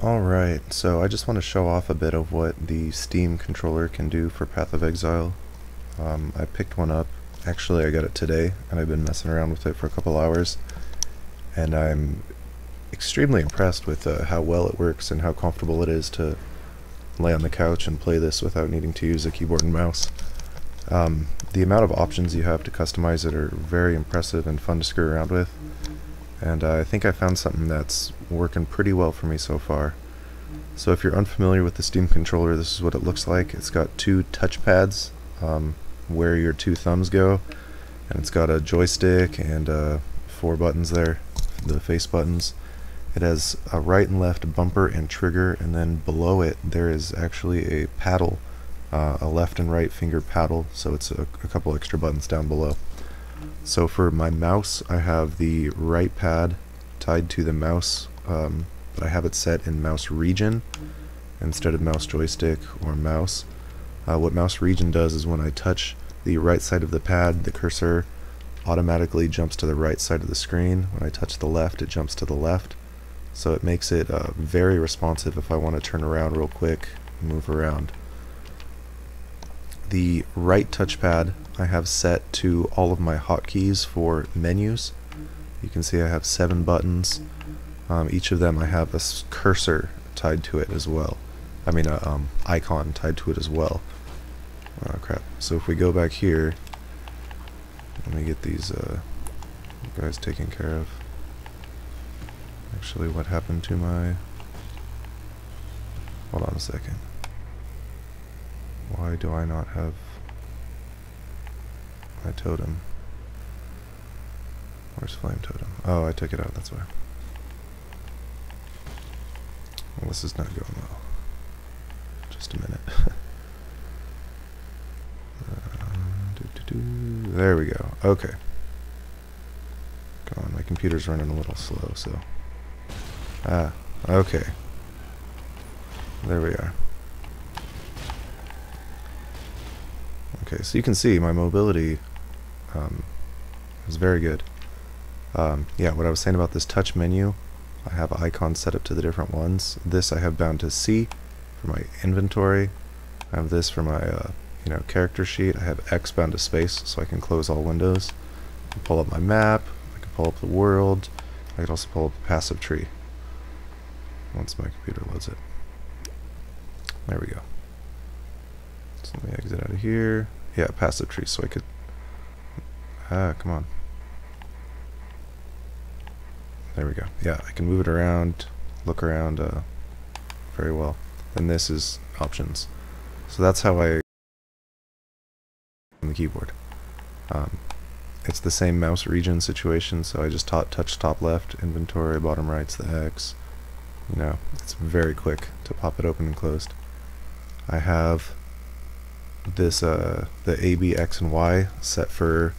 Alright, so I just want to show off a bit of what the Steam controller can do for Path of Exile. I picked one up. Actually, I got it today, and I've been messing around with it for a couple hours. And I'm extremely impressed with how well it works and how comfortable it is to lay on the couch and play this without needing to use a keyboard and mouse. The amount of options you have to customize it are very impressive and fun to screw around with. And I think I found something that's working pretty well for me so far. So if you're unfamiliar with the Steam controller, this is what it looks like. It's got two touch pads where your two thumbs go, and it's got a joystick and 4 buttons there, the face buttons. It has a right and left bumper and trigger, and then below it there is actually a paddle, a left and right finger paddle, so it's a couple extra buttons down below. So for my mouse, I have the right pad tied to the mouse, but I have it set in mouse region instead of mouse joystick or mouse. What mouse region does is when I touch the right side of the pad, the cursor automatically jumps to the right side of the screen. When I touch the left, it jumps to the left. So it makes it very responsive if I want to turn around real quick and move around. The right touchpad I have set to all of my hotkeys for menus. You can see I have 7 buttons. Each of them I have a cursor tied to it as well. I mean a icon tied to it as well. Oh crap. So if we go back here, let me get these guys taken care of. Actually, what happened to my... Hold on a second. Why do I not have my totem? Where's flame totem? Oh, I took it out, that's why. Well, this is not going well. Just a minute. There we go. Okay. Come on, my computer's running a little slow, so... okay. There we are. Okay, so you can see my mobility is very good. Yeah, what I was saying about this touch menu, I have icons set up to the different ones. This I have bound to C for my inventory. I have this for my character sheet. I have X bound to space so I can close all windows. I can pull up my map. I can pull up the world. I can also pull up the passive tree once my computer loads it. There we go. So let me exit out of here. Yeah, passive tree, so I could... come on. There we go. Yeah, I can move it around, look around very well. And this is options. So that's how I... on the keyboard. It's the same mouse region situation, so I just touch top left, inventory, bottom right's the X. You know, it's very quick to pop it open and closed. I have this the A, B, X, and Y set for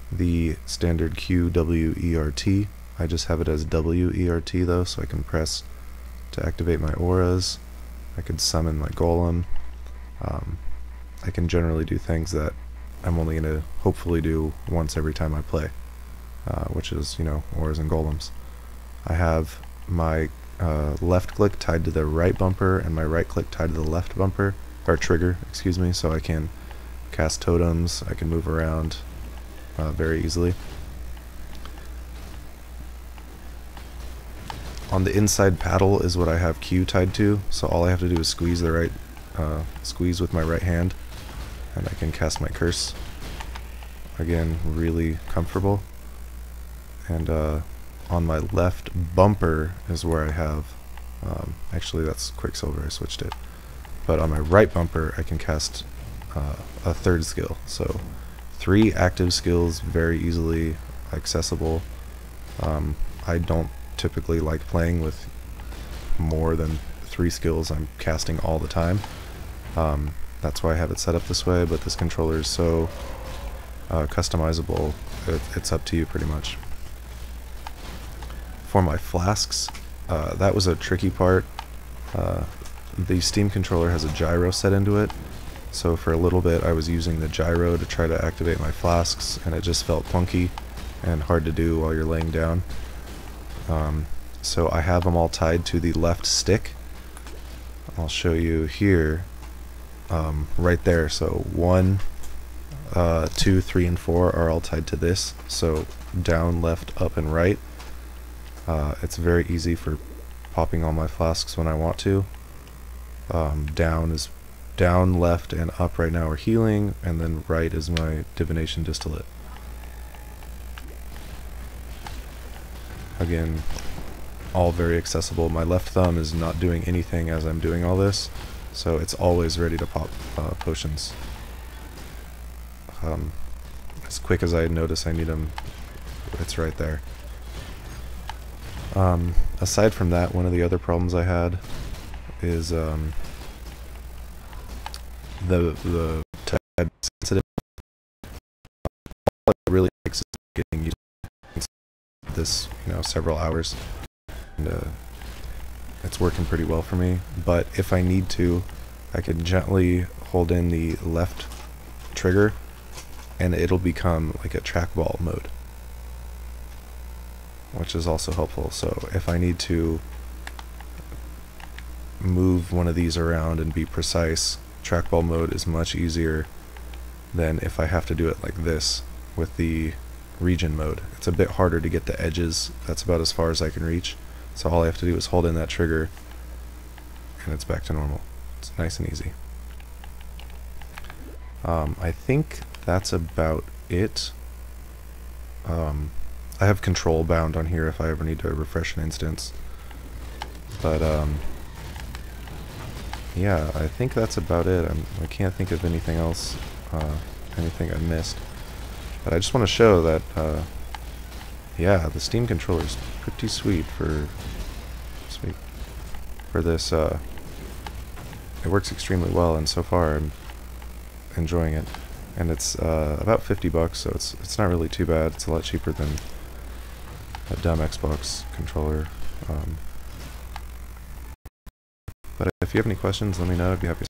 the standard Q, W, E, R, T. I just have it as W, E, R, T though, so I can press to activate my auras. I could summon my golem. I can generally do things that I'm only going to hopefully do once every time I play, which is, auras and golems. I have my left click tied to the right bumper and my right click tied to the left bumper, or trigger, excuse me, so I can cast totems, I can move around very easily. On the inside paddle is what I have Q tied to, so all I have to do is squeeze the right, squeeze with my right hand, and I can cast my curse. Again, really comfortable. And on my left bumper is where I have, actually that's Quicksilver, I switched it. But on my right bumper I can cast a 3rd skill. So 3 active skills, very easily accessible. I don't typically like playing with more than 3 skills I'm casting all the time. That's why I have it set up this way, but this controller is so customizable, it's up to you pretty much. For my flasks, that was a tricky part. The Steam controller has a gyro set into it, so for a little bit I was using the gyro to try to activate my flasks, and it just felt clunky and hard to do while you're laying down. So I have them all tied to the left stick, I'll show you here, right there. So 1, 2, 3, and 4 are all tied to this. So down, left, up, and right. It's very easy for popping all my flasks when I want to. Down is down, left, and up right now are healing, and then right is my divination distillate. Again, all very accessible. My left thumb is not doing anything as I'm doing all this, so it's always ready to pop potions. As quick as I notice I need them, it's right there. Aside from that, one of the other problems I had is the tab sensitive. All it really takes is getting used to this, several hours, and it's working pretty well for me. But if I need to, I can gently hold in the left trigger, and it'll become like a trackball mode, which is also helpful. So if I need to move one of these around and be precise, trackball mode is much easier than if I have to do it like this with the region mode. It's a bit harder to get the edges. That's about as far as I can reach. So all I have to do is hold in that trigger and it's back to normal. It's nice and easy. I think that's about it. I have control bound on here if I ever need to refresh an instance. But yeah, I think that's about it. I can't think of anything else, anything I missed. But I just want to show that, yeah, the Steam controller is pretty sweet for this. It works extremely well, and so far I'm enjoying it. And it's about $50, so it's not really too bad. It's a lot cheaper than a dumb Xbox controller. But if you have any questions, let me know. I'd be happy to